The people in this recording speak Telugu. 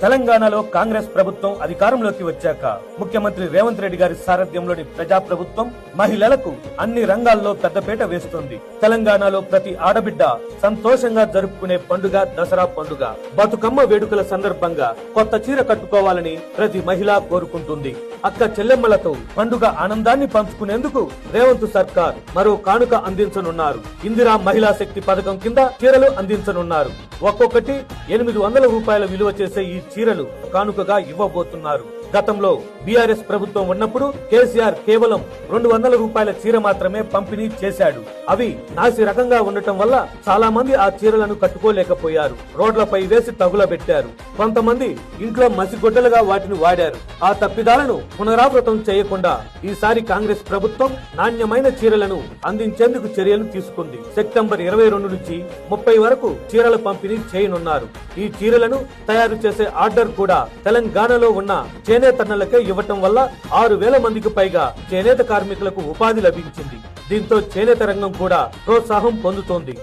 తెలంగాణలో కాంగ్రెస్ ప్రభుత్వం అధికారంలోకి వచ్చాక ముఖ్యమంత్రి రేవంత్ రెడ్డి గారి సారథ్యంలోని ప్రజా ప్రభుత్వం మహిళలకు అన్ని రంగాల్లో పెద్దపీట వేస్తుంది. తెలంగాణలో ప్రతి ఆడబిడ్డ సంతోషంగా జరుపుకునే పండుగ దసరా పండుగ. బతుకమ్మ వేడుకల సందర్భంగా కొత్త చీర కట్టుకోవాలని ప్రతి మహిళ కోరుకుంటుంది. అక్క చెల్లెమ్మలతో పండుగ ఆనందాన్ని పంచుకునేందుకు రేవంత్ సర్కార్ మరో కానుక అందించనున్నారు. ఇందిరా మహిళా శక్తి పథకం కింద చీరలు అందించనున్నారు. ఒక్కొక్కటి 800 రూపాయల విలువ చేసే ఈ చీరలు కానుకగా ఇవ్వబోతున్నారు. గతంలో బీఆర్ఎస్ ప్రభుత్వం ఉన్నప్పుడు కేసీఆర్ కేవలం 200 రూపాయల చీర మాత్రమే పంపిణీ చేశాడు. అవి నాసి రకంగా ఉండటం వల్ల చాలా మంది ఆ చీరలను కట్టుకోలేకపోయారు. రోడ్లపై వేసి తగులబెట్టారు. కొంతమంది ఇంట్లో మసిగొడ్డలుగా వాటిని వాడారు. ఆ తప్పిదాలను పునరావృతం చేయకుండా ఈసారి కాంగ్రెస్ ప్రభుత్వం నాణ్యమైన చీరలను అందించేందుకు చర్యలు తీసుకుంది. సెప్టెంబర్ 22 నుంచి 30 వరకు చీరల పంపిణీ చేయనున్నారు. ఈ చీరలను తయారు చేసే ఆర్డర్ కూడా తెలంగాణలో ఉన్న చేనేతన్నలకే ఇవ్వటం వల్ల 6,000 మందికి పైగా చేనేత కార్మికులకు ఉపాధి లభించింది. దీంతో చేనేత రంగం కూడా ప్రోత్సాహం పొందుతోంది.